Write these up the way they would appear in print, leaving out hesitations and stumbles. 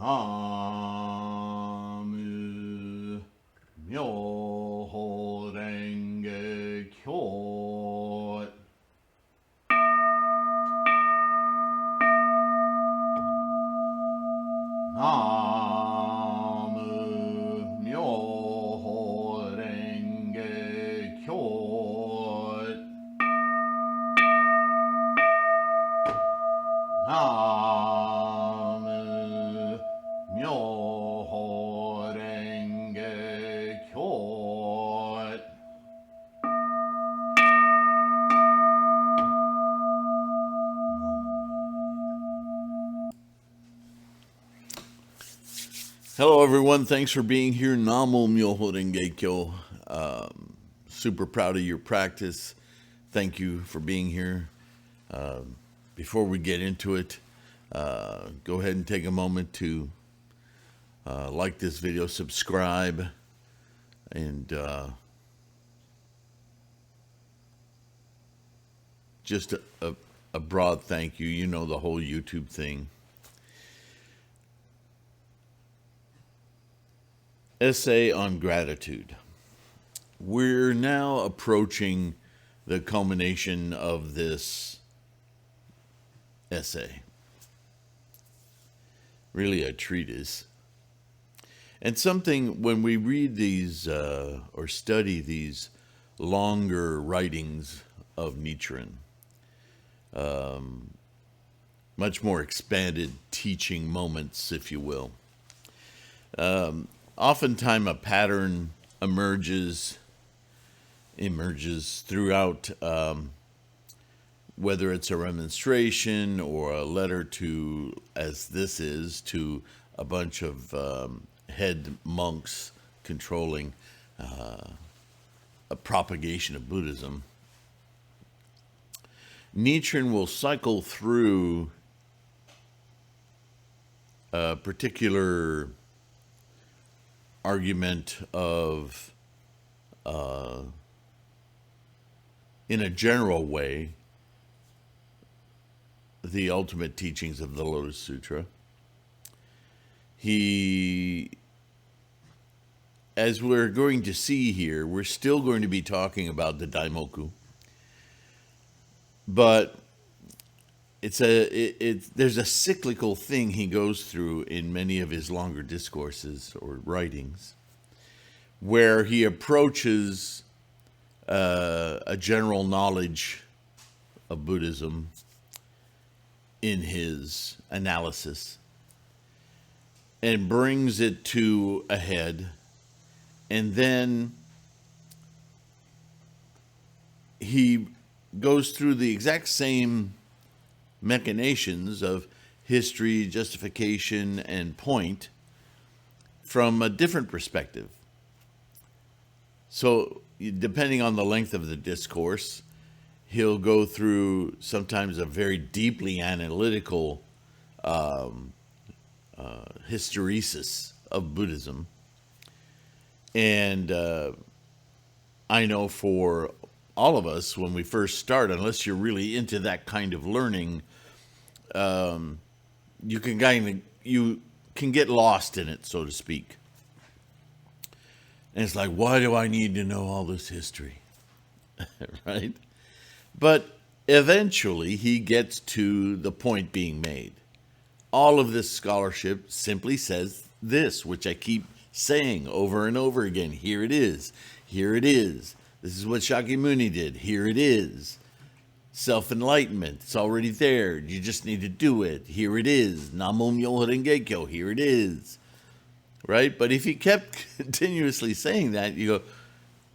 나무 묘호랭개교 나무 묘호랭개교 나무 묘호랭개교 Hello, everyone. Thanks for being here. Namo Myoho Renge Kyo. Super proud of your practice. Thank you for being here. Before we get into it, go ahead and take a moment to like this video, subscribe, and just a broad thank you. You know the whole YouTube thing. Essay on gratitude. We're now approaching the culmination of this essay. Really a treatise. And something, when we read these or study these longer writings of Nichiren, much more expanded teaching moments, if you will, oftentimes a pattern emerges throughout, whether it's a remonstration or a letter to, as this is, to a bunch of head monks controlling a propagation of Buddhism. Nichiren will cycle through a particular argument of, in a general way, the ultimate teachings of the Lotus Sutra. He, as we're going to see here, we're still going to be talking about the Daimoku, but there's a cyclical thing he goes through in many of his longer discourses or writings, where he approaches a general knowledge of Buddhism in his analysis and brings it to a head, and then he goes through the exact same machinations of history, justification, and point from a different perspective. So, depending on the length of the discourse, he'll go through sometimes a very deeply analytical hysteresis of Buddhism. And I know for all of us, when we first start, unless you're really into that kind of learning, you can get lost in it, so to speak. And it's like, why do I need to know all this history? Right? But eventually he gets to the point being made. All of this scholarship simply says this, which I keep saying over and over again. Here it is. Here it is. This is what Shakyamuni did. Here it is. Self-enlightenment. It's already there. You just need to do it. Here it is. Namo Myoho Renge Kyo. Here it is. Right? But if he kept continuously saying that, you go,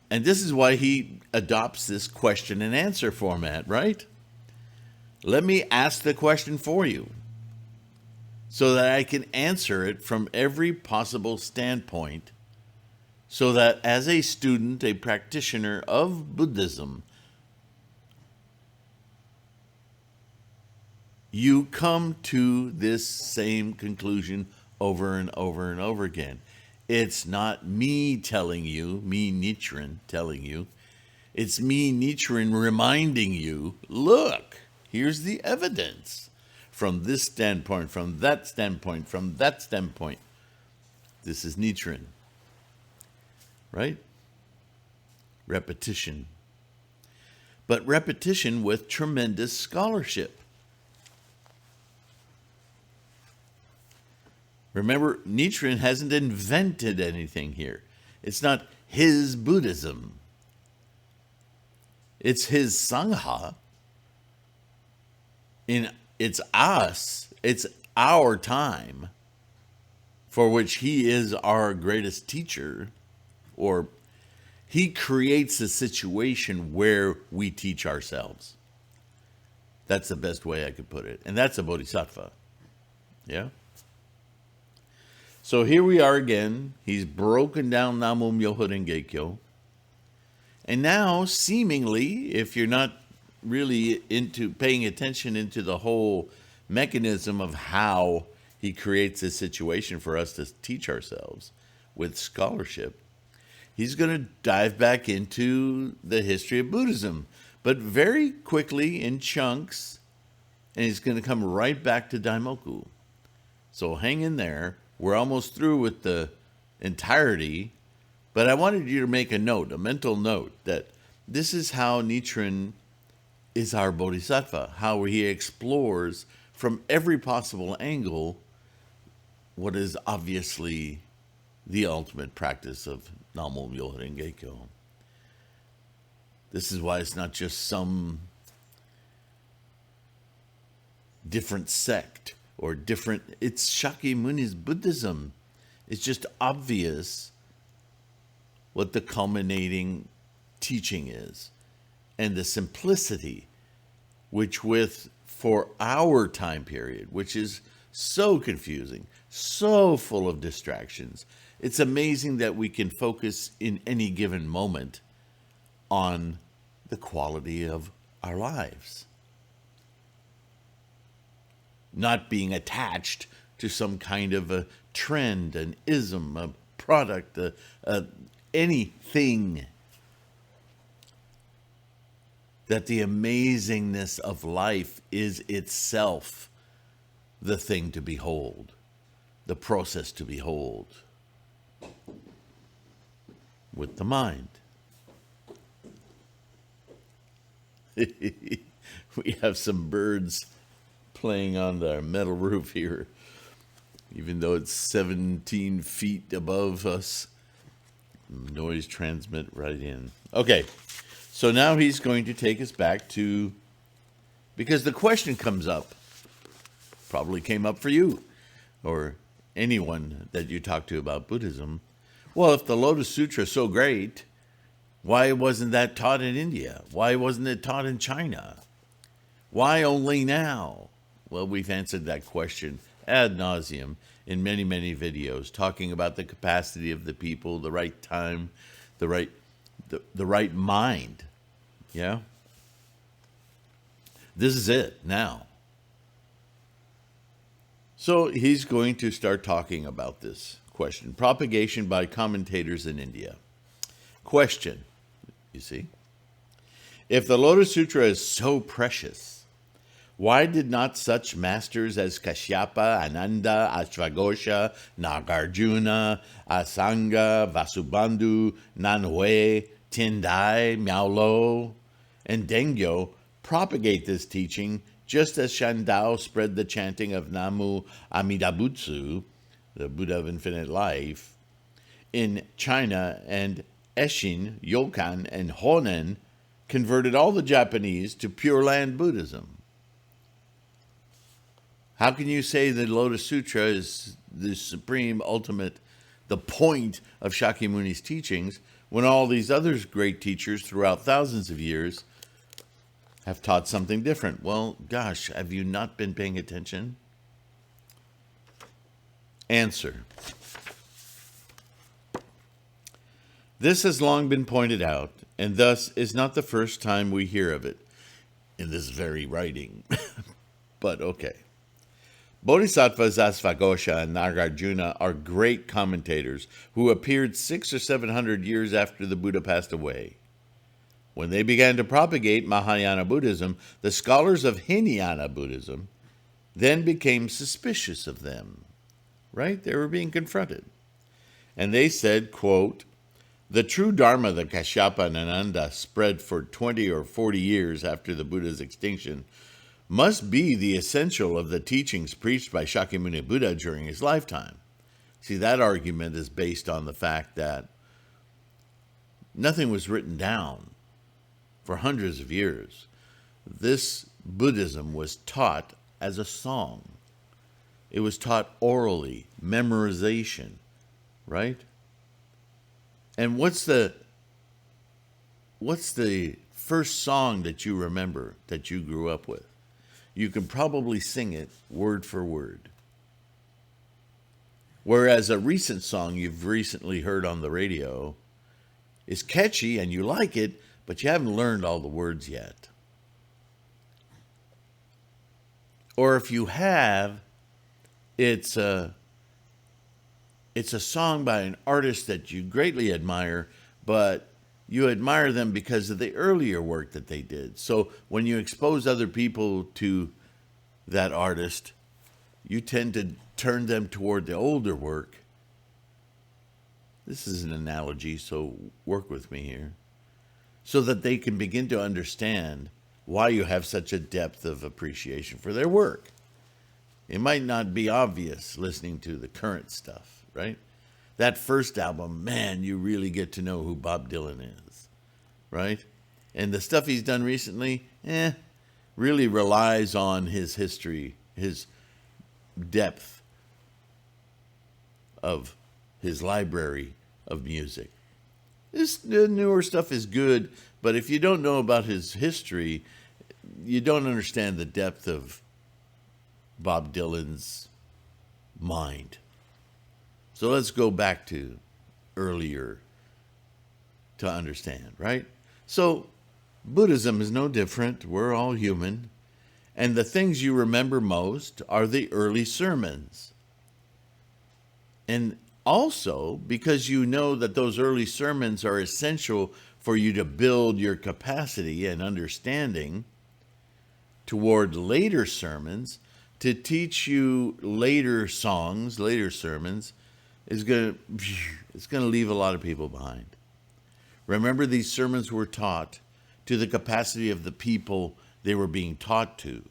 and this is why he adopts this question and answer format, right? Let me ask the question for you so that I can answer it from every possible standpoint, so that as a student, a practitioner of Buddhism, you come to this same conclusion over and over and over again. It's not me telling you, me Nichiren telling you. It's me Nichiren reminding you, look, here's the evidence from this standpoint, from that standpoint, from that standpoint. This is Nichiren, right? Repetition. But repetition with tremendous scholarship. Remember, Nichiren hasn't invented anything here. It's not his Buddhism. It's his Sangha. It's us. It's our time for which he is our greatest teacher, or he creates a situation where we teach ourselves. That's the best way I could put it. And that's a bodhisattva. Yeah? So here we are again. He's broken down Namu Myoho Renge Kyo. And now, seemingly, if you're not really into paying attention into the whole mechanism of how he creates a situation for us to teach ourselves with scholarship, he's going to dive back into the history of Buddhism, but very quickly in chunks, and he's going to come right back to Daimoku. So hang in there. We're almost through with the entirety, but I wanted you to make a note, a mental note, that this is how Nichiren is our bodhisattva, how he explores from every possible angle what is obviously the ultimate practice of Namu Myoho Renge Kyo. This is why it's not just some different sect or different, it's Shakyamuni's Buddhism. It's just obvious what the culminating teaching is, and the simplicity, which for our time period, which is so confusing, so full of distractions, it's amazing that we can focus in any given moment on the quality of our lives, not being attached to some kind of a trend, an ism, a product, anything. That the amazingness of life is itself the thing to behold, the process to behold with the mind. We have some birds playing on the metal roof here, even though it's 17 feet above us. Noise transmit right in. Okay, so now he's going to take us back to, because the question comes up, probably came up for you or anyone that you talk to about Buddhism. Well, if the Lotus Sutra is so great, why wasn't that taught in India? Why wasn't it taught in China? Why only now? Well, we've answered that question ad nauseum in many, many videos, talking about the capacity of the people, the right time, the right mind. Yeah? This is it now. So he's going to start talking about this question. Propagation by commentators in India. Question, you see. If the Lotus Sutra is so precious, why did not such masters as Kashyapa, Ananda, Ashvagosha, Nagarjuna, Asanga, Vasubandhu, Nanhui, Tendai, Miaolo, and Dengyo propagate this teaching just as Shandao spread the chanting of Namu Amidabutsu, the Buddha of infinite life, in China, and Eshin, Yokan, and Honen converted all the Japanese to Pure Land Buddhism? How can you say the Lotus Sutra is the supreme, ultimate, the point of Shakyamuni's teachings, when all these other great teachers throughout thousands of years have taught something different? Well, gosh, have you not been paying attention? Answer. This has long been pointed out, and thus is not the first time we hear of it in this very writing. But okay. Bodhisattvas Asvagosha and Nagarjuna are great commentators who appeared 600 or 700 years after the Buddha passed away. When they began to propagate Mahayana Buddhism, the scholars of Hinayana Buddhism, then became suspicious of them, right? They were being confronted. And they said, quote, the true Dharma that Kashyapa and Ananda spread for 20 or 40 years after the Buddha's extinction must be the essential of the teachings preached by Shakyamuni Buddha during his lifetime. See, that argument is based on the fact that nothing was written down for hundreds of years. This Buddhism was taught as a song. It was taught orally, memorization, right? And what's the first song that you remember that you grew up with? You can probably sing it word for word. Whereas a recent song you've recently heard on the radio is catchy and you like it, but you haven't learned all the words yet. Or if you have, it's a song by an artist that you greatly admire, but you admire them because of the earlier work that they did. So when you expose other people to that artist, you tend to turn them toward the older work. This is an analogy, so work with me here. So that they can begin to understand why you have such a depth of appreciation for their work. It might not be obvious listening to the current stuff, right? That first album, man, you really get to know who Bob Dylan is, right? And the stuff he's done recently, really relies on his history, his depth of his library of music. The newer stuff is good, but if you don't know about his history, you don't understand the depth of Bob Dylan's mind. So let's go back to earlier to understand, right? So Buddhism is no different. We're all human. And the things you remember most are the early sermons. And also, because you know that those early sermons are essential for you to build your capacity and understanding toward later sermons, to teach you later songs, later sermons, it's going to leave a lot of people behind. Remember, these sermons were taught to the capacity of the people they were being taught to.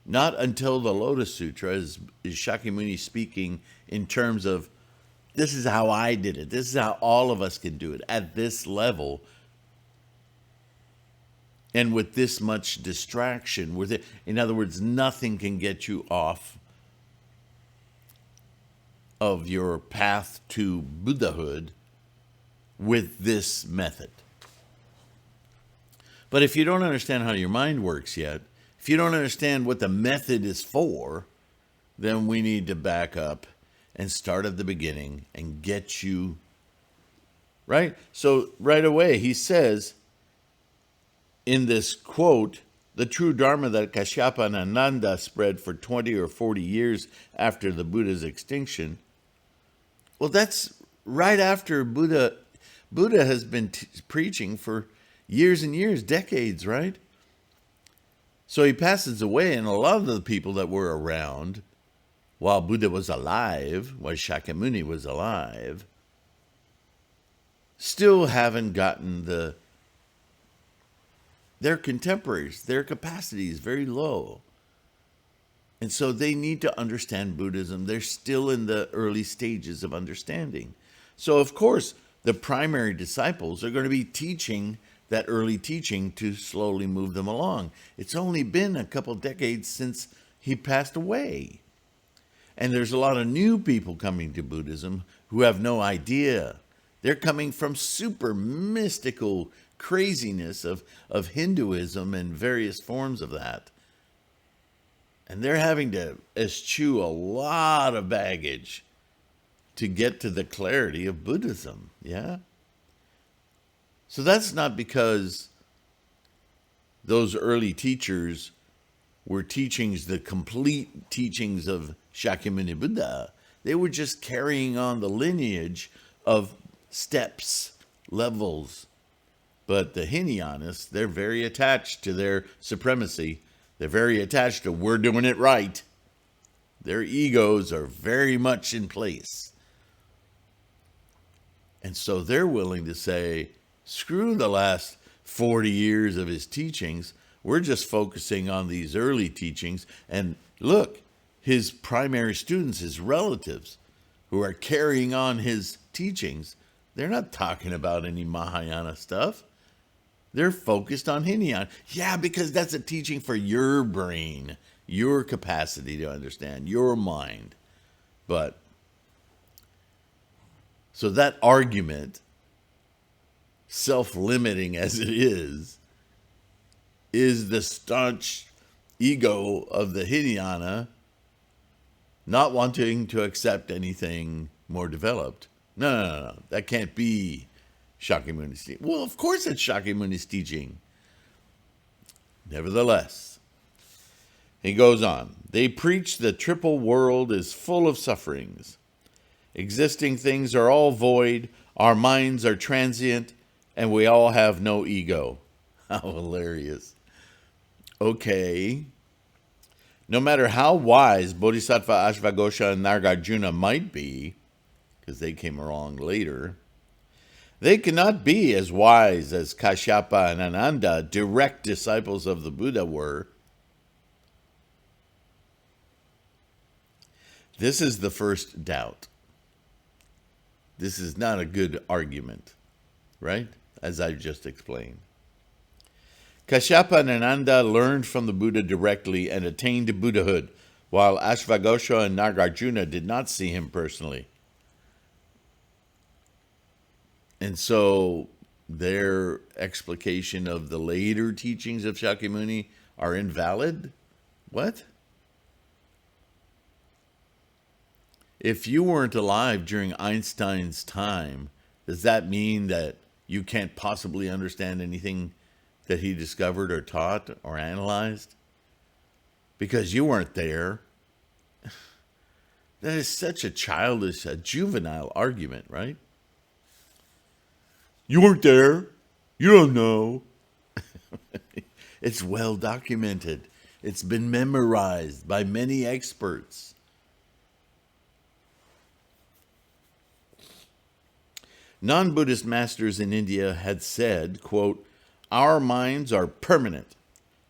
Not until the Lotus Sutra is Shakyamuni speaking in terms of, this is how I did it. This is how all of us can do it at this level. And with this much distraction, with it, in other words, nothing can get you off of your path to Buddhahood with this method. But if you don't understand how your mind works yet, if you don't understand what the method is for, then we need to back up and start at the beginning and get you right. So right away he says in this quote, the true Dharma that Kashyapa and Ananda spread for 20 or 40 years after the Buddha's extinction. Well, that's right after Buddha has been preaching for years and years, decades, right? So he passes away, and a lot of the people that were around while Buddha was alive, while Shakyamuni was alive, still haven't gotten their contemporaries, their capacity is very low. And so they need to understand Buddhism. They're still in the early stages of understanding. So, of course, the primary disciples are going to be teaching that early teaching to slowly move them along. It's only been a couple decades since he passed away. And there's a lot of new people coming to Buddhism who have no idea. They're coming from super mystical craziness of Hinduism and various forms of that. And they're having to eschew a lot of baggage to get to the clarity of Buddhism, yeah? So that's not because those early teachers were teachings, the complete teachings of Shakyamuni Buddha. They were just carrying on the lineage of steps, levels. But the Hinayanists, they're very attached to their supremacy. They're very attached to, we're doing it right. Their egos are very much in place. And so they're willing to say, screw the last 40 years of his teachings. We're just focusing on these early teachings. And look, his primary students, his relatives, who are carrying on his teachings, they're not talking about any Mahayana stuff. They're focused on Hinayana. Yeah, because that's a teaching for your brain, your capacity to understand, your mind. But, so that argument, self-limiting as it is the staunch ego of the Hinayana not wanting to accept anything more developed. No. That can't be Shakyamuni's teaching. Well, of course it's Shakyamuni's teaching. Nevertheless, he goes on. They preach the triple world is full of sufferings. Existing things are all void. Our minds are transient. And we all have no ego. How hilarious. Okay. No matter how wise Bodhisattva Ashvagosha and Nagarjuna might be, because they came along later, they cannot be as wise as Kashyapa and Ananda, direct disciples of the Buddha, were. This is the first doubt. This is not a good argument, right? As I've just explained. Kashyapa and Ananda learned from the Buddha directly and attained Buddhahood, while Ashvagosha and Nagarjuna did not see him personally. And so their explication of the later teachings of Shakyamuni are invalid? What? If you weren't alive during Einstein's time, does that mean that you can't possibly understand anything that he discovered or taught or analyzed? Because you weren't there. That is such a childish, a juvenile argument, right? You weren't there. You don't know. It's well documented. It's been memorized by many experts. Non-Buddhist masters in India had said, quote, "Our minds are permanent.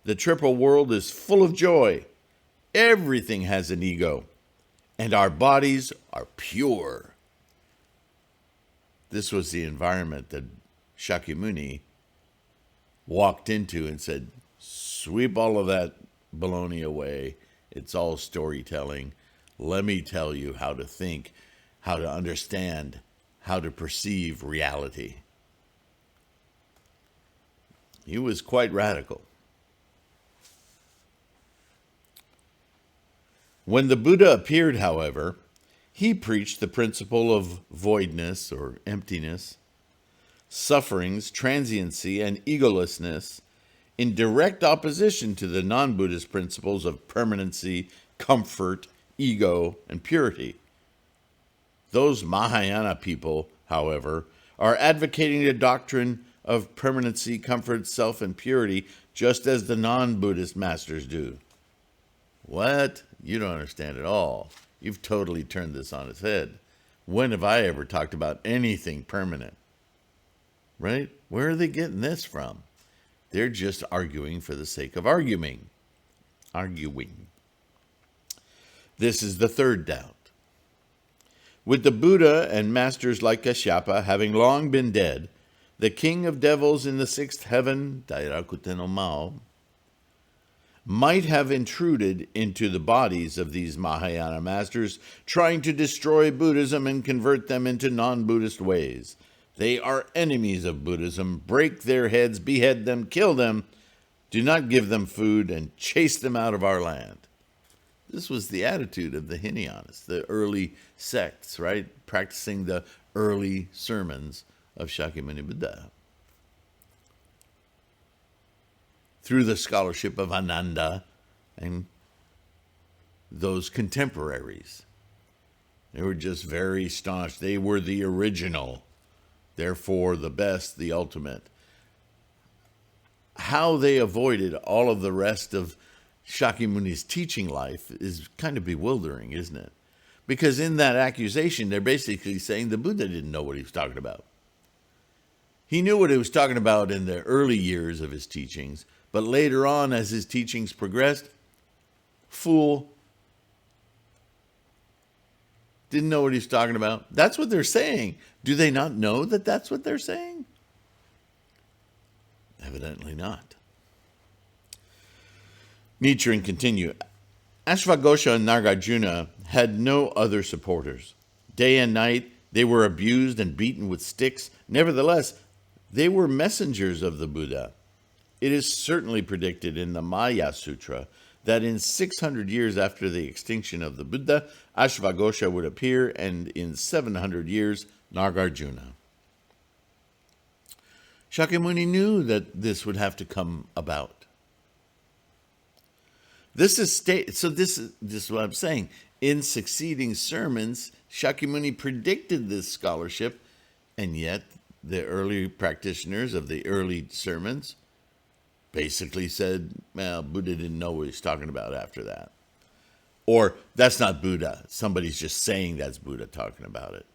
The triple world is full of joy. Everything has an ego. And our bodies are pure." This was the environment that Shakyamuni walked into and said, sweep all of that baloney away. It's all storytelling. Let me tell you how to think, how to understand, how to perceive reality. He was quite radical. When the Buddha appeared, however, he preached the principle of voidness or emptiness, sufferings, transiency, and egolessness in direct opposition to the non-Buddhist principles of permanency, comfort, ego, and purity. Those Mahayana people, however, are advocating the doctrine of permanency, comfort, self, and purity, just as the non-Buddhist masters do. What? You don't understand at all. You've totally turned this on its head. When have I ever talked about anything permanent? Right? Where are they getting this from? They're just arguing for the sake of arguing. This is the third doubt. With the Buddha and masters like Kashyapa having long been dead, the king of devils in the sixth heaven, Dairakuten no Mao, might have intruded into the bodies of these Mahayana masters, trying to destroy Buddhism and convert them into non-Buddhist ways. They are enemies of Buddhism. Break their heads, behead them, kill them. Do not give them food, and chase them out of our land. This was the attitude of the Hinayanists, the early sects, right? Practicing the early sermons of Shakyamuni Buddha. Through the scholarship of Ananda and those contemporaries. They were just very staunch. They were the original, therefore the best, the ultimate. How they avoided all of the rest of Shakyamuni's teaching life is kind of bewildering, isn't it? Because in that accusation, they're basically saying the Buddha didn't know what he was talking about. He knew what he was talking about in the early years of his teachings, but later on, as his teachings progressed, fool, didn't know what he's talking about. That's what they're saying. Do they not know that that's what they're saying? Evidently not. Nichiren continued. Ashvaghosha and Nagarjuna had no other supporters. Day and night, they were abused and beaten with sticks. Nevertheless, they were messengers of the Buddha. It is certainly predicted in the Maya Sutra that in 600 years after the extinction of the Buddha, Ashvaghosha would appear, and in 700 years, Nagarjuna. Shakyamuni knew that this would have to come about. This is what I'm saying. In succeeding sermons, Shakyamuni predicted this scholarship, and yet the early practitioners of the early sermons basically said, well, Buddha didn't know what he was talking about after that. Or, that's not Buddha. Somebody's just saying that's Buddha talking about it.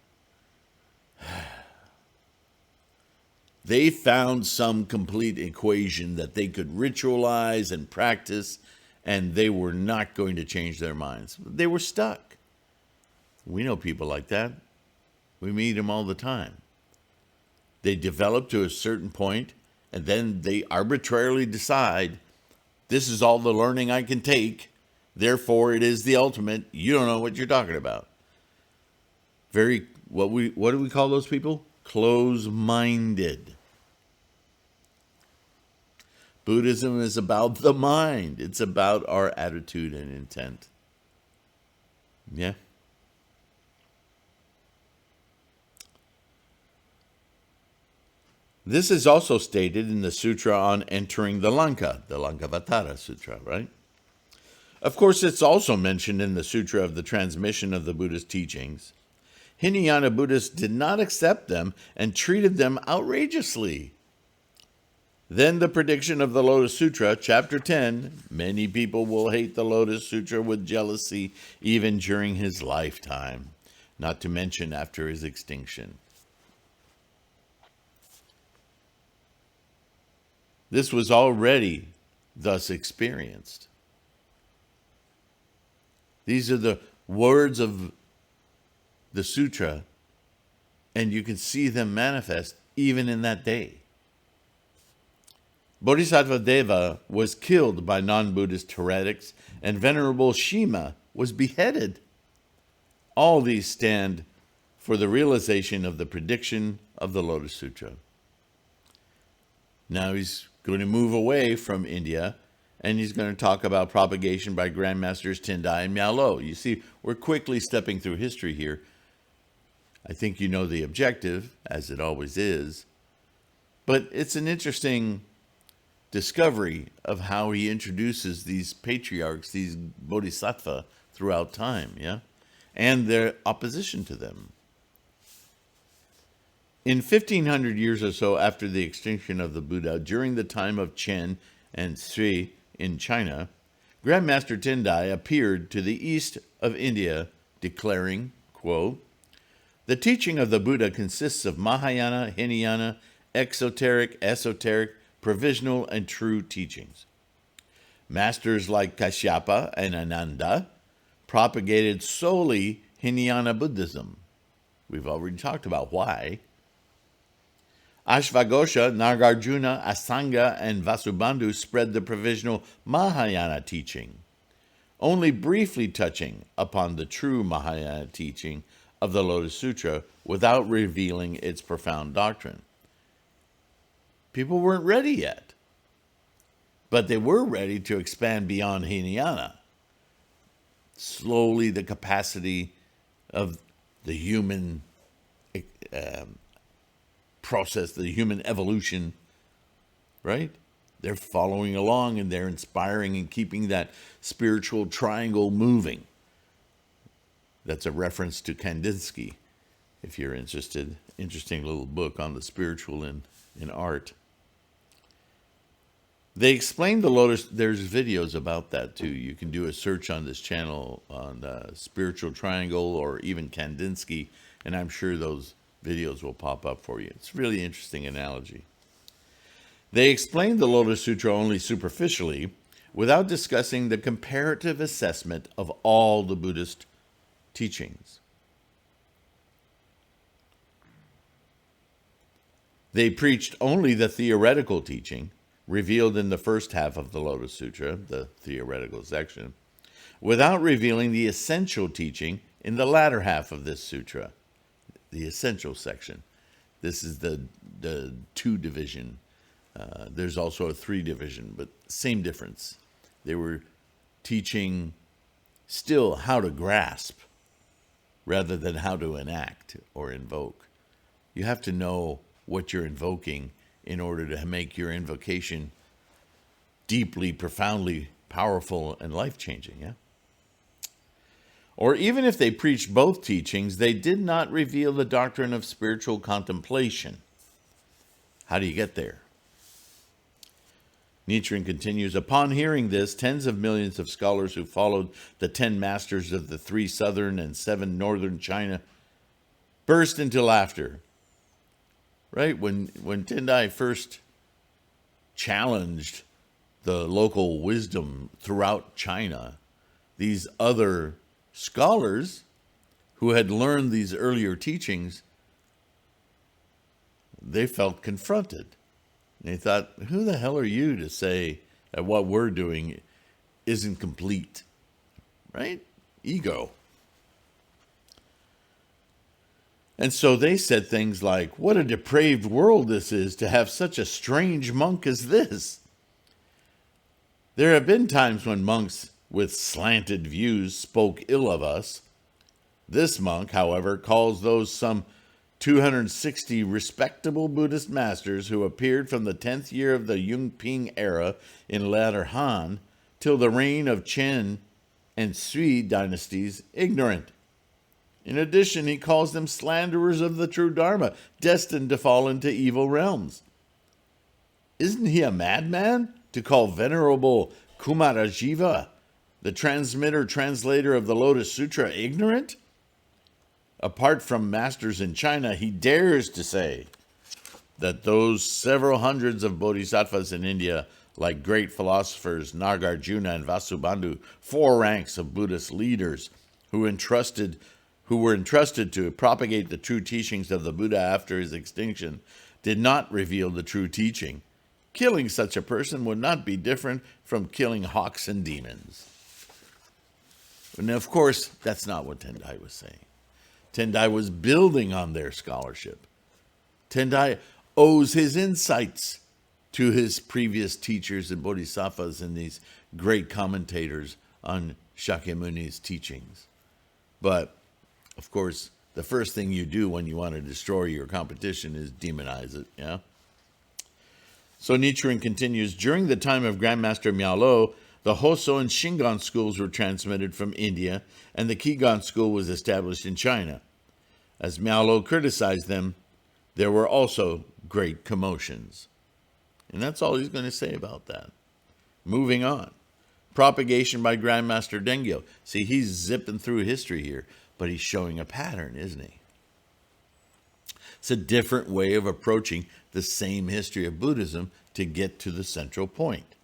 They found some complete equation that they could ritualize and practice, and they were not going to change their minds. They were stuck. We know people like that. We meet them all the time. They develop to a certain point, and then they arbitrarily decide, this is all the learning I can take, therefore it is the ultimate. You don't know what you're talking about. What do we call those people? Close-minded. Buddhism is about the mind. It's about our attitude and intent. Yeah. This is also stated in the sutra on entering the Lankavatara Sutra, right? Of course, it's also mentioned in the Sutra of the Transmission of the Buddha's teachings. Hinayana Buddhists did not accept them and treated them outrageously. Then the prediction of the Lotus Sutra, chapter 10, many people will hate the Lotus Sutra with jealousy even during his lifetime, not to mention after his extinction. This was already thus experienced. These are the words of the sutra, and you can see them manifest even in that day. Bodhisattva Deva was killed by non-Buddhist heretics, and Venerable Shima was beheaded. All these stand for the realization of the prediction of the Lotus Sutra. Now he's going to move away from India, and he's going to talk about propagation by Grandmasters Tendai and Miao Lo. You see, we're quickly stepping through history here. I think you know the objective, as it always is, but it's an interesting discovery of how he introduces these patriarchs, these bodhisattva, throughout time, yeah, and their opposition to them. In 1500 years or so after the extinction of the Buddha, during the time of Chen and Sui in China, Grandmaster Tendai appeared to the east of India, declaring, quote, "The teaching of the Buddha consists of Mahayana, Hinayana, exoteric, esoteric, provisional, and true teachings. Masters like Kashyapa and Ananda propagated solely Hinayana Buddhism." We've already talked about why. Ashvaghosha, Nagarjuna, Asanga, and Vasubandhu spread the provisional Mahayana teaching, only briefly touching upon the true Mahayana teaching of the Lotus Sutra without revealing its profound doctrine. People weren't ready yet, but they were ready to expand beyond Hinayana. Slowly, the capacity of the human process, the human evolution, right? They're following along, and they're inspiring and keeping that spiritual triangle moving. That's a reference to Kandinsky, if you're interested. Interesting little book on the spiritual in art. They explain the Lotus. There's videos about that too. You can do a search on this channel on Spiritual Triangle or even Kandinsky, and I'm sure those videos will pop up for you. It's a really interesting analogy. They explain the Lotus Sutra only superficially, without discussing the comparative assessment of all the Buddhist teachings. They preached only the theoretical teaching, revealed in the first half of the Lotus Sutra, the theoretical section, without revealing the essential teaching in the latter half of this sutra, the essential section. This is the two division. There's also a three division, but same difference. They were teaching still how to grasp rather than how to enact or invoke. You have to know what you're invoking in order to make your invocation deeply, profoundly powerful and life-changing, yeah? Or even if they preached both teachings, they did not reveal the doctrine of spiritual contemplation. How do you get there? Nichiren continues, upon hearing this, tens of millions of scholars who followed the 10 masters of the 3 southern and 7 northern China burst into laughter. Right? When Tendai first challenged the local wisdom throughout China, these other scholars who had learned these earlier teachings, they felt confronted. They thought, who the hell are you to say that what we're doing isn't complete? Right? Ego. And so they said things like, what a depraved world this is to have such a strange monk as this. There have been times when monks with slanted views spoke ill of us. This monk, however, calls those some 260 respectable Buddhist masters who appeared from the 10th year of the Yunping era in latter Han till the reign of Qin and Sui dynasties ignorant. In addition, he calls them slanderers of the true Dharma, destined to fall into evil realms. Isn't he a madman to call Venerable Kumarajiva, the translator of the Lotus Sutra, ignorant? Apart from masters in China, he dares to say that those several hundreds of bodhisattvas in India, like great philosophers Nagarjuna and Vasubandhu, 4 ranks of Buddhist leaders who were entrusted to propagate the true teachings of the Buddha after his extinction, did not reveal the true teaching. Killing such a person would not be different from killing hawks and demons. And of course, that's not what Tendai was saying. Tendai was building on their scholarship. Tendai owes his insights to his previous teachers and bodhisattvas and these great commentators on Shakyamuni's teachings. But, of course, the first thing you do when you want to destroy your competition is demonize it, yeah? So Nichiren continues, during the time of Grandmaster Miao, the Hoso and Shingon schools were transmitted from India, and the Kigon school was established in China. As Miao criticized them, there were also great commotions. And that's all he's going to say about that. Moving on. Propagation by Grandmaster Dengyo. See, he's zipping through history here, but he's showing a pattern, isn't he? It's a different way of approaching the same history of Buddhism to get to the central point.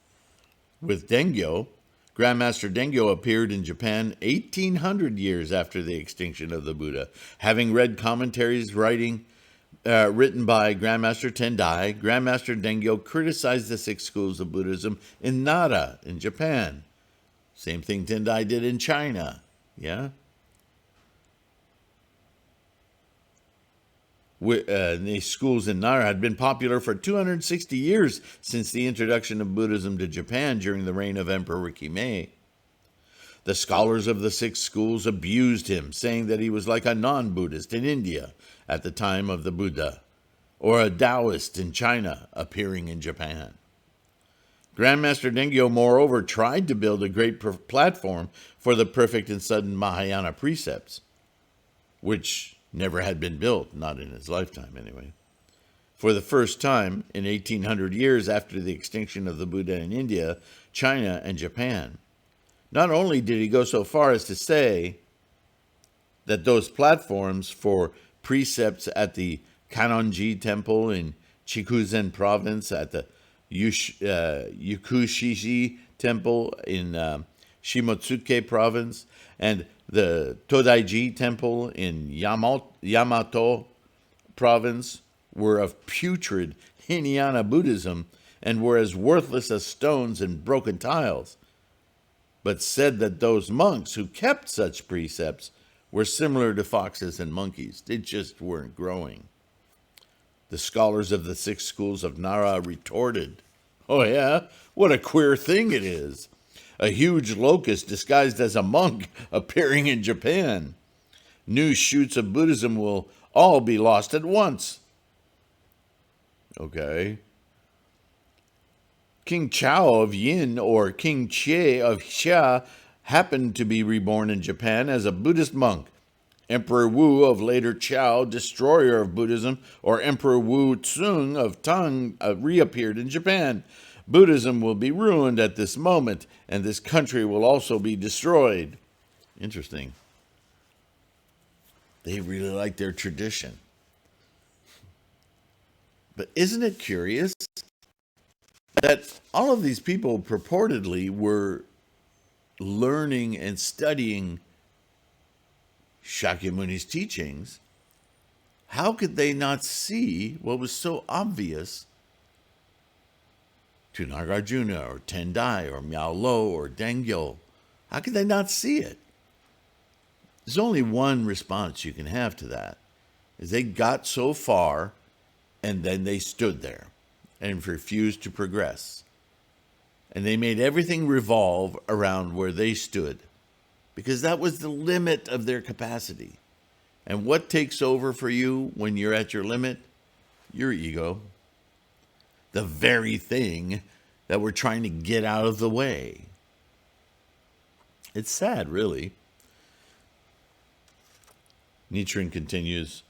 With Dengyo, Grandmaster Dengyo appeared in Japan 1,800 years after the extinction of the Buddha. Having read commentaries written by Grandmaster Tendai, Grandmaster Dengyo criticized the 6 schools of Buddhism in Nara, in Japan. Same thing Tendai did in China, yeah? These schools in Nara had been popular for 260 years since the introduction of Buddhism to Japan during the reign of Emperor Kimei. The scholars of the 6 schools abused him, saying that he was like a non-Buddhist in India at the time of the Buddha, or a Taoist in China appearing in Japan. Grandmaster Dengyo, moreover, tried to build a great platform for the perfect and sudden Mahayana precepts, which never had been built, not in his lifetime anyway. For the first time in 1800 years after the extinction of the Buddha in India, China, and Japan. Not only did he go so far as to say that those platforms for precepts at the Kanonji Temple in Chikuzen Province, at the Yukushishi Temple in Shimotsuke Province, and the Todaiji Temple in Yamato Province were of putrid Hinayana Buddhism and were as worthless as stones and broken tiles, but said that those monks who kept such precepts were similar to foxes and monkeys. They just weren't growing. The scholars of the 6 schools of Nara retorted, "Oh yeah, what a queer thing it is. A huge locust disguised as a monk appearing in Japan. New shoots of Buddhism will all be lost at once." Okay. King Chao of Yin, or King Chie of Xia, happened to be reborn in Japan as a Buddhist monk. Emperor Wu of later Chao, destroyer of Buddhism, or Emperor Wu Tsung of Tang, reappeared in Japan. Buddhism will be ruined at this moment, and this country will also be destroyed. Interesting. They really like their tradition. But isn't it curious that all of these people purportedly were learning and studying Shakyamuni's teachings? How could they not see what was so obvious to Nagarjuna or Tendai or Miao Lo or Dengyo? How could they not see it? There's only one response you can have to that, is they got so far and then they stood there and refused to progress. And they made everything revolve around where they stood, because that was the limit of their capacity. And what takes over for you when you're at your limit? Your ego. The very thing that we're trying to get out of the way. It's sad, really. Nichiren continues,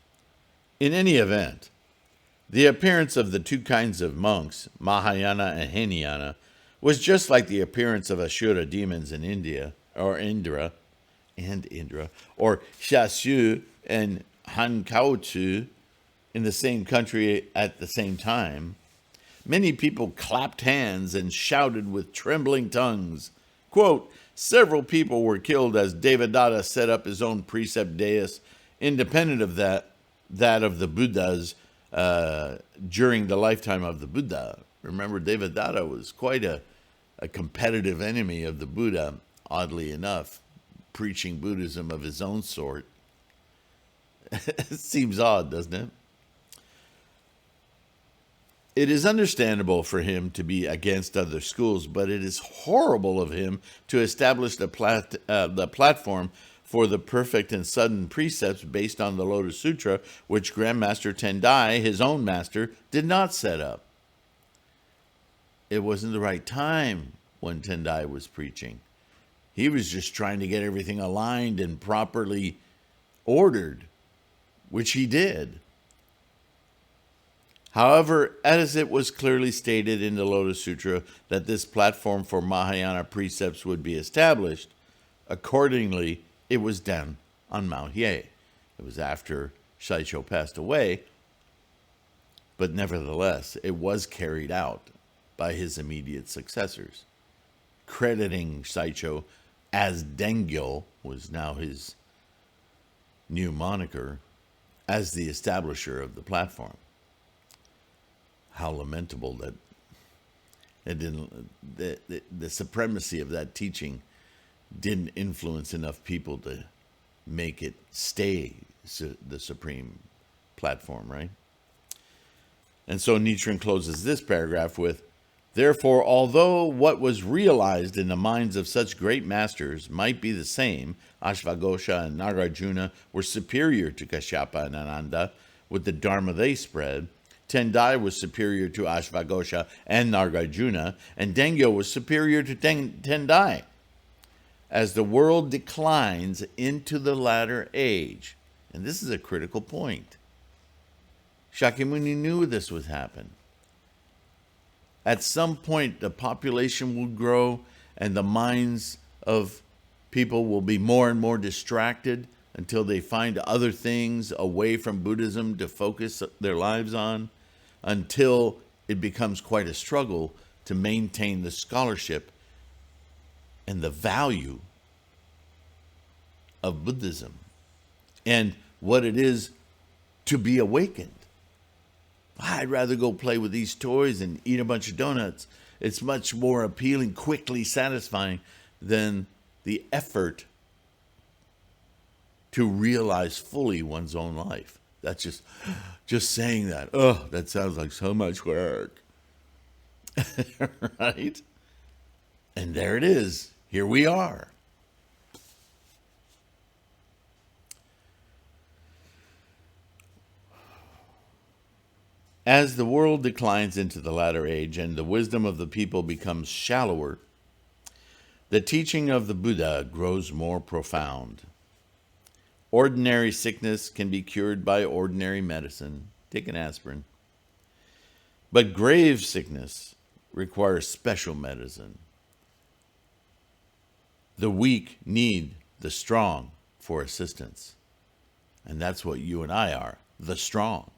in any event, the appearance of the 2 kinds of monks, Mahayana and Hinayana, was just like the appearance of Ashura demons in India, or Indra, or Shashu and Hankaochu in the same country at the same time. Many people clapped hands and shouted with trembling tongues. Quote, several people were killed as Devadatta set up his own precept dais, independent of that of the Buddhas, during the lifetime of the Buddha. Remember, Devadatta was quite a competitive enemy of the Buddha, oddly enough, preaching Buddhism of his own sort. It seems odd, doesn't it? It is understandable for him to be against other schools, but it is horrible of him to establish the platform for the perfect and sudden precepts based on the Lotus Sutra, which Grandmaster Tendai, his own master, did not set up. It wasn't the right time when Tendai was preaching. He was just trying to get everything aligned and properly ordered, which he did. However, as it was clearly stated in the Lotus Sutra that this platform for Mahayana precepts would be established, accordingly, it was done on Mount Hiei. It was after Saicho passed away, but nevertheless, it was carried out by his immediate successors, crediting Saicho as Dengyo, was now his new moniker, as the establisher of the platform. How lamentable that it didn't, the supremacy of that teaching didn't influence enough people to make it stay the supreme platform, right? And so Nichiren closes this paragraph with, therefore, although what was realized in the minds of such great masters might be the same, Ashvagosha and Nagarjuna were superior to Kashyapa and Ananda with the Dharma they spread. Tendai was superior to Ashvagosha and Nagarjuna, and Dengyo was superior to Tendai. As the world declines into the latter age, and this is a critical point, Shakyamuni knew this would happen. At some point, the population will grow and the minds of people will be more and more distracted until they find other things away from Buddhism to focus their lives on, until it becomes quite a struggle to maintain the scholarship and the value of Buddhism and what it is to be awakened. I'd rather go play with these toys and eat a bunch of donuts. It's much more appealing, quickly satisfying than the effort to realize fully one's own life. That's just saying that. Oh, that sounds like so much work. Right? And there it is. Here we are. As the world declines into the latter age and the wisdom of the people becomes shallower, the teaching of the Buddha grows more profound. Ordinary sickness can be cured by ordinary medicine. Take an aspirin. But grave sickness requires special medicine. The weak need the strong for assistance. And that's what you and I are, the strong.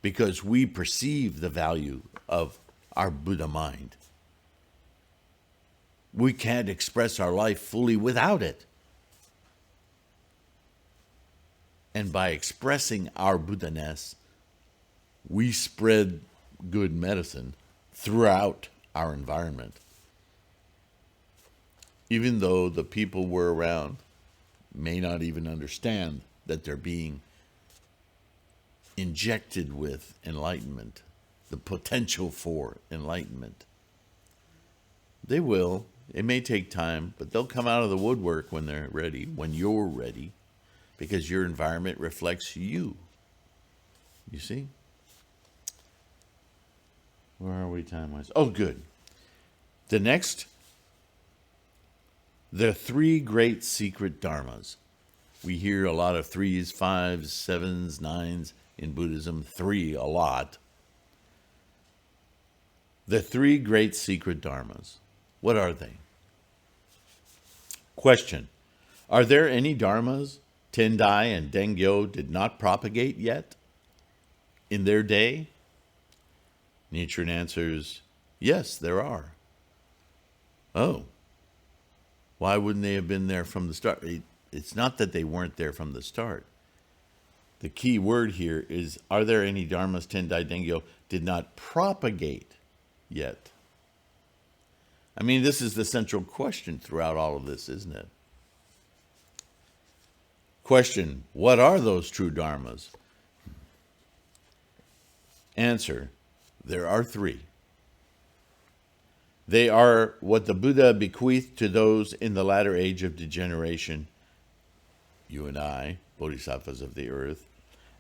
Because we perceive the value of our Buddha mind. We can't express our life fully without it. And by expressing our Buddha-ness, we spread good medicine throughout our environment. Even though the people we're around may not even understand that they're being injected with enlightenment, the potential for enlightenment. They will. It may take time, but they'll come out of the woodwork when they're ready, when you're ready, because your environment reflects you. You see? Where are we time-wise? Oh, good. The next, the three great secret dharmas. We hear a lot of 3s, 5s, 7s, 9s in Buddhism. 3 a lot. The three great secret dharmas. What are they? Question. Are there any dharmas Tendai and Dengyo did not propagate yet in their day? Nichiren answers, yes, there are. Oh. Why wouldn't they have been there from the start? It's not that they weren't there from the start. The key word here is, are there any dharmas Tendai Dengyo did not propagate yet? I mean, this is the central question throughout all of this, isn't it? Question, what are those true dharmas? Answer, there are 3. They are what the Buddha bequeathed to those in the latter age of degeneration, you and I, bodhisattvas of the earth,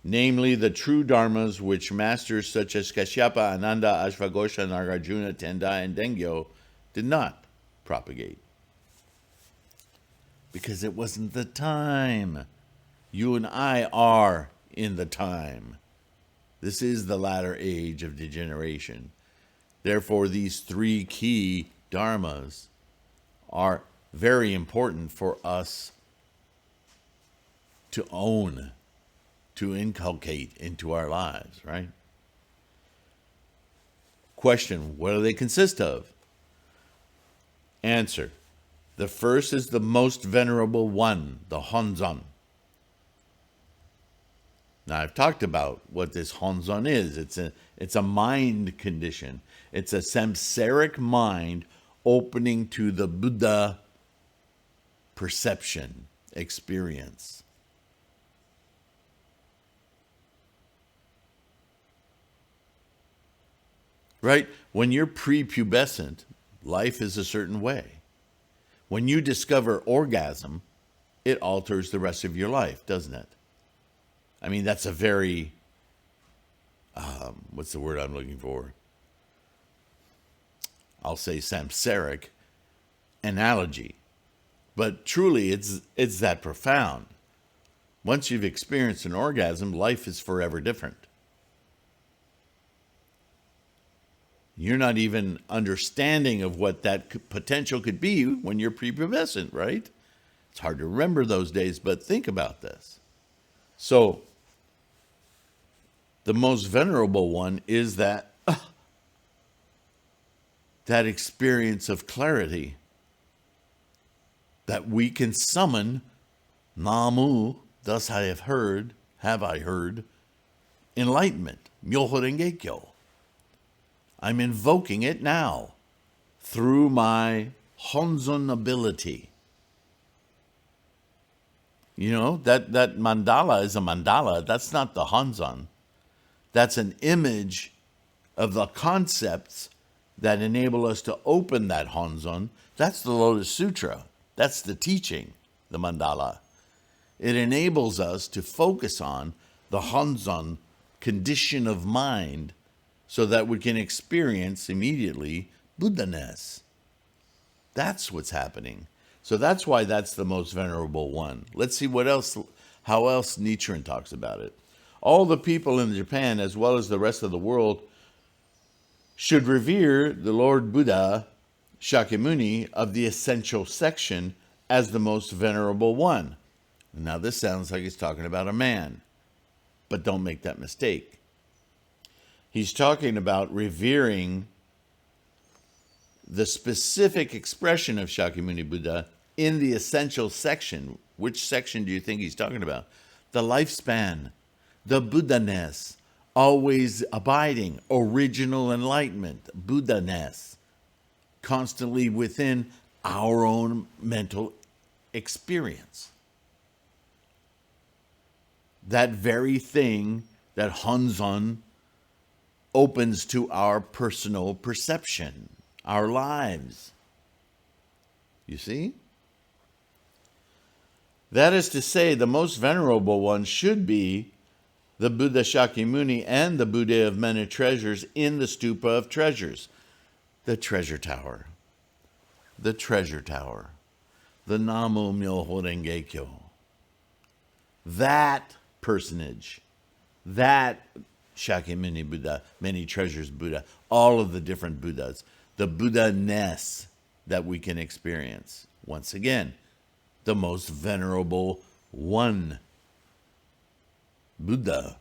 namely the true dharmas which masters such as Kashyapa, Ananda, Ashvaghosha, Nagarjuna, Tendai, and Dengyo did not propagate. Because it wasn't the time. You and I are in the time. This is the latter age of degeneration. Therefore, these 3 key dharmas are very important for us to own, to inculcate into our lives, right? Question, what do they consist of? Answer, the first is the most venerable one, the Honzon. Now, I've talked about what this Honzon is. It's a mind condition. It's a samsaric mind opening to the Buddha perception, experience. Right? When you're prepubescent, life is a certain way. When you discover orgasm, it alters the rest of your life, doesn't it? I mean, that's a very, what's the word I'm looking for? I'll say samsaric analogy. But truly, it's that profound. Once you've experienced an orgasm, life is forever different. You're not even understanding of what that potential could be when you're prepubescent, right? It's hard to remember those days, but think about this. So, the most venerable one is that that experience of clarity that we can summon Namu, thus I have I heard, enlightenment, Myoho Renge Kyo. I'm invoking it now through my Honzon ability. You know, that mandala is a mandala. That's not the Honzon. That's an image of the concepts that enable us to open that Honzon. That's the Lotus Sutra. That's the teaching, the mandala. It enables us to focus on the Honzon condition of mind so that we can experience immediately Buddha-ness. That's what's happening. So that's why that's the most venerable one. Let's see how else Nichiren talks about it. All the people in Japan, as well as the rest of the world, should revere the Lord Buddha, Shakyamuni, of the essential section as the most venerable one. Now this sounds like he's talking about a man, but don't make that mistake. He's talking about revering the specific expression of Shakyamuni Buddha in the essential section. Which section do you think he's talking about? The lifespan, the Buddha-ness, always abiding, original enlightenment, Buddha-ness, constantly within our own mental experience. That very thing that Honzon opens to our personal perception, our lives. You see? That is to say, the most venerable one should be the Buddha Shakyamuni and the Buddha of many treasures in the stupa of treasures, the treasure tower. The treasure tower. The Namu Myoho Renge Kyo. That personage, that Shakyamuni Buddha, many treasures Buddha, all of the different Buddhas, the Buddha-ness that we can experience. Once again, the most venerable one, Buddha.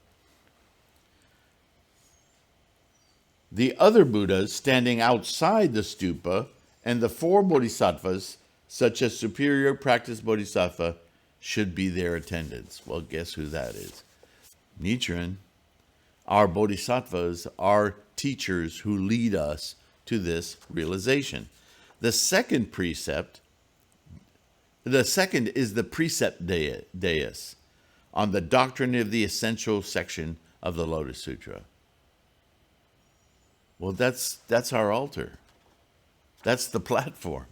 The other Buddhas standing outside the stupa and the four bodhisattvas, such as superior practice bodhisattva, should be their attendants. Well, guess who that is? Nichiren. Our bodhisattvas are teachers who lead us to this realization. The second is the precept deus on the doctrine of the essential section of the Lotus Sutra. Well, that's our altar. That's the platform.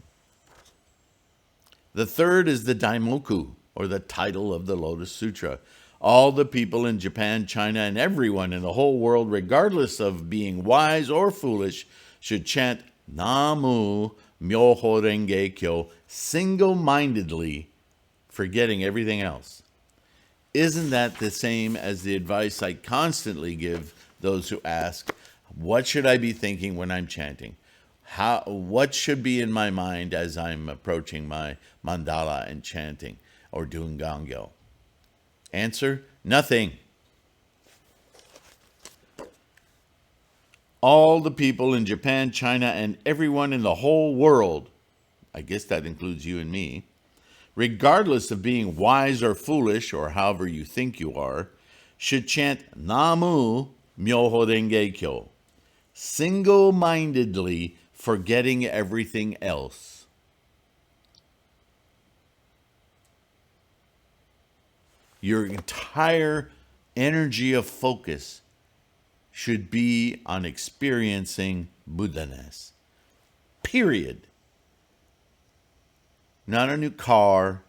The third is the daimoku, or the title of the Lotus Sutra. All the people in Japan, China, and everyone in the whole world, regardless of being wise or foolish, should chant Namu Myoho Renge Kyo single-mindedly, forgetting everything else. Isn't that the same as the advice I constantly give those who ask, what should I be thinking when I'm chanting? What should be in my mind as I'm approaching my mandala and chanting or doing gangyo? Answer, nothing. All the people in Japan, China, and everyone in the whole world, I guess that includes you and me, regardless of being wise or foolish, or however you think you are, should chant Namu Myoho Renge Kyo, single-mindedly, forgetting everything else. Your entire energy of focus should be on experiencing Buddha-ness. Period. Not a new car,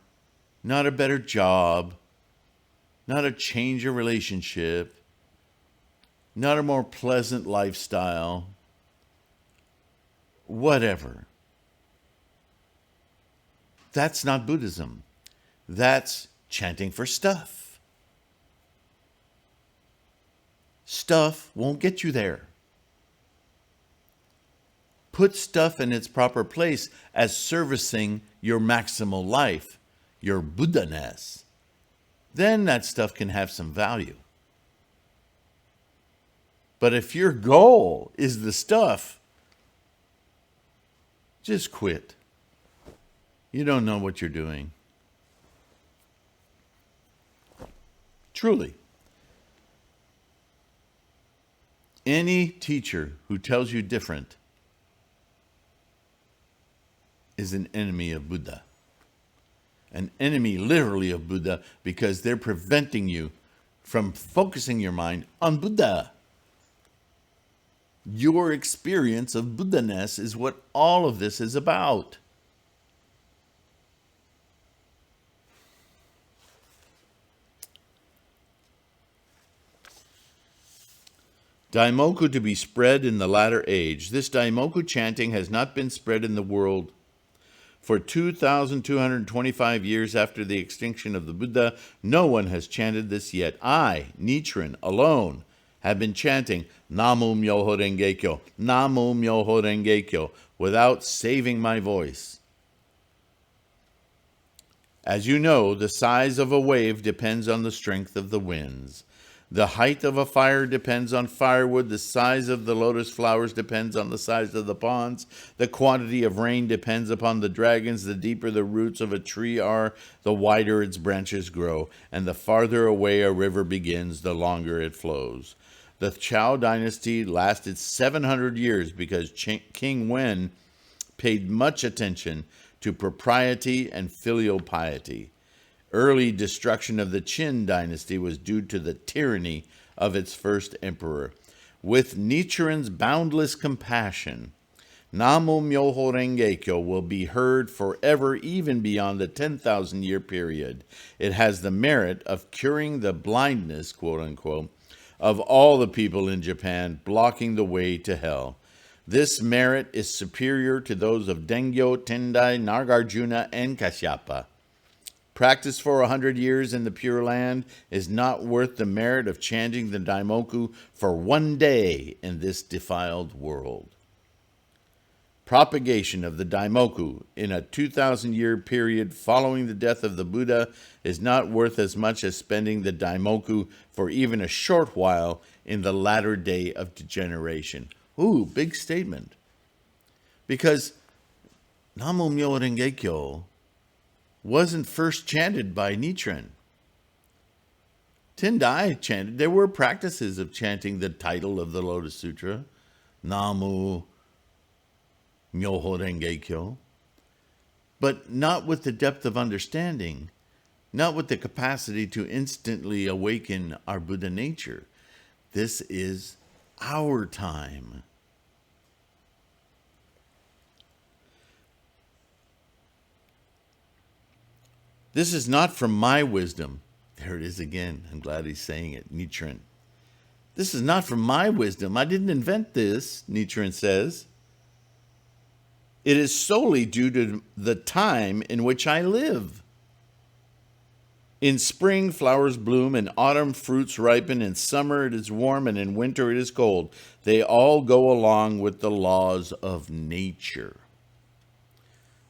not a better job, not a change of relationship, not a more pleasant lifestyle, whatever. That's not Buddhism. That's chanting for stuff. Stuff won't get you there. put stuff in its proper place as servicing your maximal life, your Buddha-ness, then that stuff can have some value. But if your goal is the stuff, just quit. You don't know what you're doing. Truly. Any teacher who tells you different is an enemy of Buddha. An enemy literally of Buddha, because they're preventing you from focusing your mind on Buddha. Your experience of Buddha-ness is what all of this is about. Daimoku to be spread in the latter age. This Daimoku chanting has not been spread in the world for 2,225 years after the extinction of the Buddha. No one has chanted this yet. I, Nichiren, alone, have been chanting Namu Myoho Renge Kyo, Namu Myoho Renge Kyo, without saving my voice. As you know, the size of a wave depends on the strength of the winds. The height of a fire depends on firewood. The size of the lotus flowers depends on the size of the ponds. The quantity of rain depends upon the dragons. The deeper the roots of a tree are, the wider its branches grow. And the farther away a river begins, the longer it flows. The Chao dynasty lasted 700 years because King Wen paid much attention to propriety and filial piety. Early destruction of the Qin dynasty was due to the tyranny of its first emperor. With Nichiren's boundless compassion, Namu Myoho Renge Kyo will be heard forever, even beyond the 10,000-year period. It has the merit of curing the blindness, quote-unquote, of all the people in Japan, blocking the way to hell. This merit is superior to those of Dengyo, Tendai, Nagarjuna, and Kashyapa. Practice for 100 years in the Pure Land is not worth the merit of chanting the Daimoku for one day in this defiled world. Propagation of the Daimoku in a 2,000-year period following the death of the Buddha is not worth as much as spending the Daimoku for even a short while in the latter day of degeneration. Ooh, big statement. Because Namu Myoho Renge Kyo wasn't first chanted by Nichiren. Tendai chanted. There were practices of chanting the title of the Lotus Sutra, Namu Myoho Renge Kyo, but not with the depth of understanding, not with the capacity to instantly awaken our Buddha nature. This is our time. This is not from my wisdom. There it is again. I'm glad he's saying it. Nichiren. This is not from my wisdom. I didn't invent this, Nichiren says. It is solely due to the time in which I live. In spring, flowers bloom. In autumn, fruits ripen. In summer, it is warm. And in winter, it is cold. They all go along with the laws of nature.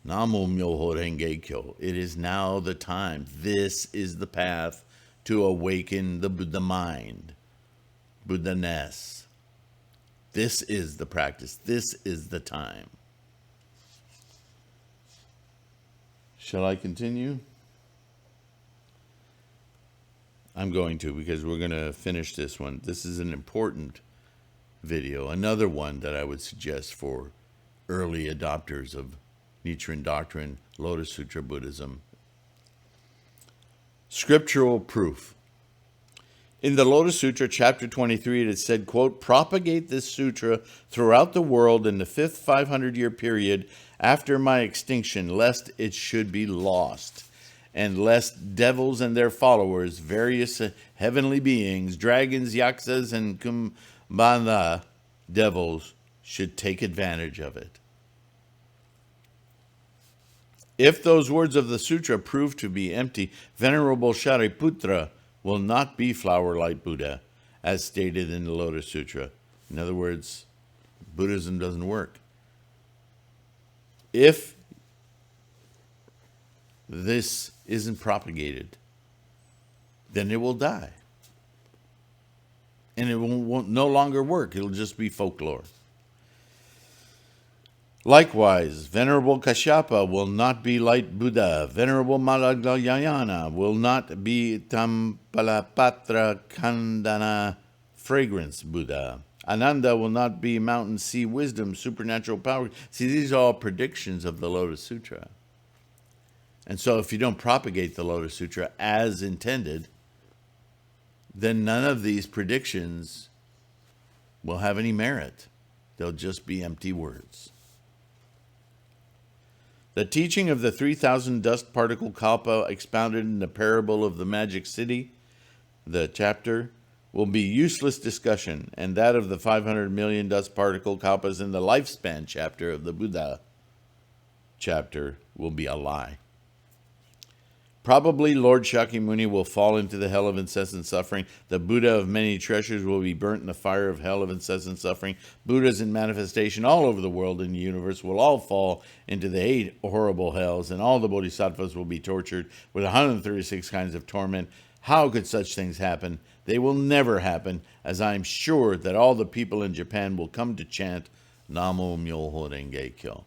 Namu Myoho Renge Kyo. It is now the time. This is the path to awaken the Buddha mind, Buddha-ness. This is the practice. This is the time. Shall I continue? I'm going to, because we're going to finish this one. This is an important video. Another one that I would suggest for early adopters of Nichiren doctrine, Lotus Sutra Buddhism. Scriptural proof. In the Lotus Sutra, chapter 23, it is said, quote, propagate this sutra throughout the world in the 5th 500-year period after my extinction, lest it should be lost, and lest devils and their followers, various heavenly beings, dragons, yaksas, and kumbhanda devils, should take advantage of it. If those words of the sutra prove to be empty, Venerable Shariputra will not be flower-light Buddha, as stated in the Lotus Sutra. In other words, Buddhism doesn't work. If this isn't propagated, then it will die. And it won't no longer work. It'll just be folklore. Likewise, Venerable Kashyapa will not be light Buddha. Venerable Madhyayana will not be Tampalapatra Khandana fragrance Buddha. Ananda will not be mountain sea wisdom, supernatural power. See, these are all predictions of the Lotus Sutra. And so if you don't propagate the Lotus Sutra as intended, then none of these predictions will have any merit. They'll just be empty words. The teaching of the 3,000 dust particle kalpa expounded in the parable of the magic city, the chapter, will be useless discussion, and that of the 500 million dust particle kalpas in the lifespan chapter of the Buddha chapter will be a lie. Probably Lord Shakyamuni will fall into the hell of incessant suffering. The Buddha of many treasures will be burnt in the fire of hell of incessant suffering. Buddhas in manifestation all over the world and the universe will all fall into the 8 horrible hells, and all the bodhisattvas will be tortured with 136 kinds of torment. How could such things happen? They will never happen, as I am sure that all the people in Japan will come to chant Namo Myoho Renge Kyo.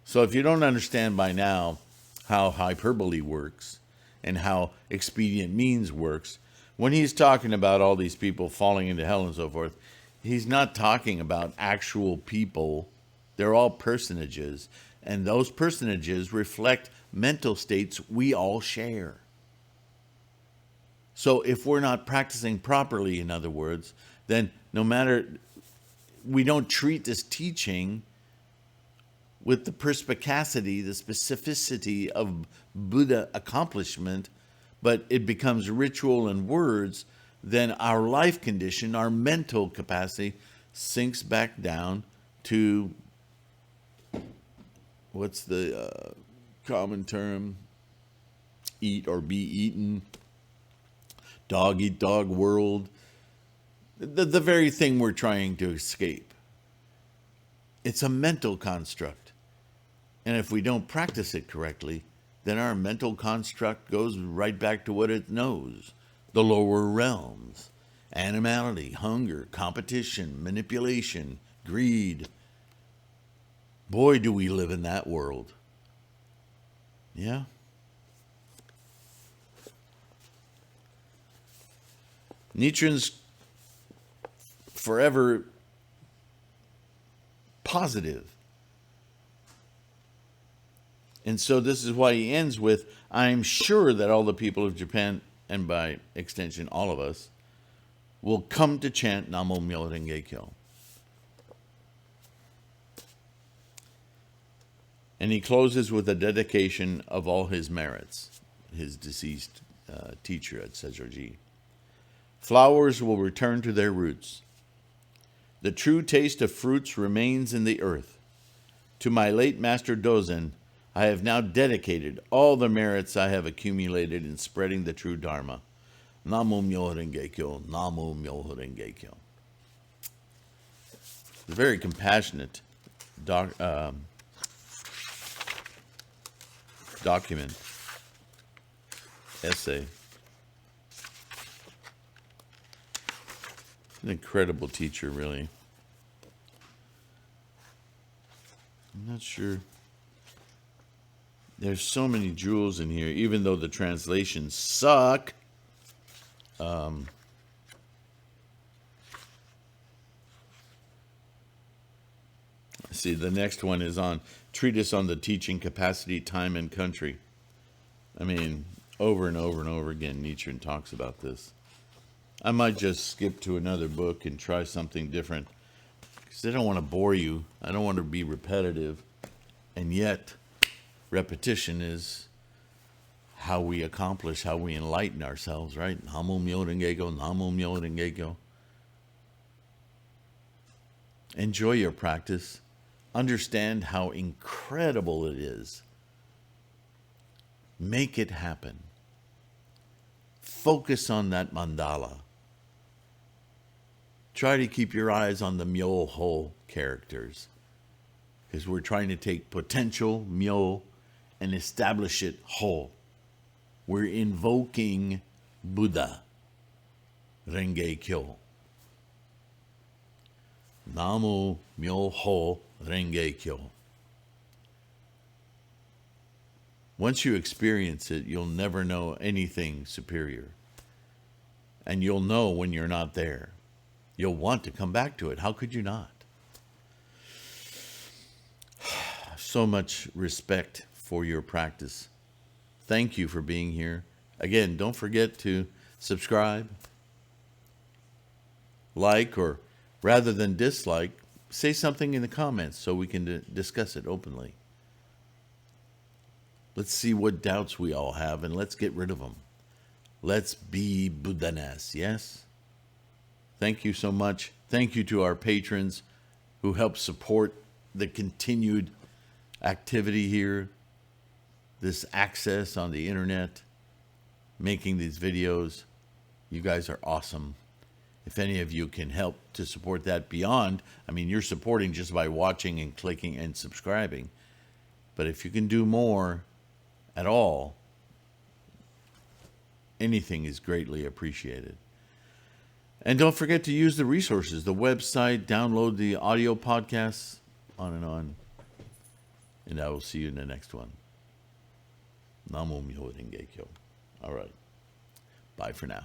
So if you don't understand by now how hyperbole works and how expedient means works, when he's talking about all these people falling into hell and so forth, he's not talking about actual people. They're all personages, and those personages reflect mental states we all share. So if we're not practicing properly, in other words, then no matter, we don't treat this teaching with the perspicacity, the specificity of Buddha accomplishment, but it becomes ritual and words, then our life condition, our mental capacity, sinks back down to, what's the common term? Eat or be eaten. Dog eat dog world. The very thing we're trying to escape. It's a mental construct. And if we don't practice it correctly, then our mental construct goes right back to what it knows. The lower realms. Animality, hunger, competition, manipulation, greed. Boy, do we live in that world. Yeah? Nichiren's forever positive. And so this is why he ends with, I'm sure that all the people of Japan, and by extension all of us, will come to chant Namo Myoho Renge Kyo. And he closes with a dedication of all his merits, his deceased teacher at Sejoji. Flowers will return to their roots. The true taste of fruits remains in the earth. To my late master Dozen, I have now dedicated all the merits I have accumulated in spreading the true Dharma. Namo Myoho Renge Kyo, Namo Myoho Renge Kyo. It's a very compassionate document, essay. An incredible teacher, really. I'm not sure. There's so many jewels in here, even though the translations suck. See, the next one is on Treatise on the Teaching Capacity, Time, and Country. I mean, over and over and over again, Nichiren talks about this. I might just skip to another book and try something different, because I don't want to bore you. I don't want to be repetitive. And yet, repetition is how we accomplish, how we enlighten ourselves, right? Namo Myoho Renge Kyo, Namo Myoho Renge Kyo. Enjoy your practice. Understand how incredible it is. Make it happen. Focus on that mandala. Try to keep your eyes on the Myoho characters. because we're trying to take potential, myo, and establish it whole. We're invoking Buddha, Renge Kyo. Namu Myoho Renge Kyo. Once you experience it, you'll never know anything superior. And you'll know when you're not there. You'll want to come back to it. How could you not? So much respect for your practice. Thank you for being here. Again, don't forget to subscribe, like, or rather than dislike, say something in the comments so we can discuss it openly. Let's see what doubts we all have and let's get rid of them. Let's be Buddha-ness, yes? Thank you so much. Thank you to our patrons who help support the continued activity here, this access on the internet, making these videos. You guys are awesome. If any of you can help to support that beyond, I mean, you're supporting just by watching and clicking and subscribing. But if you can do more at all, anything is greatly appreciated. And don't forget to use the resources, the website, download the audio podcasts, on and on. And I will see you in the next one. Namo Myoho Renge Kyo. All right. Bye for now.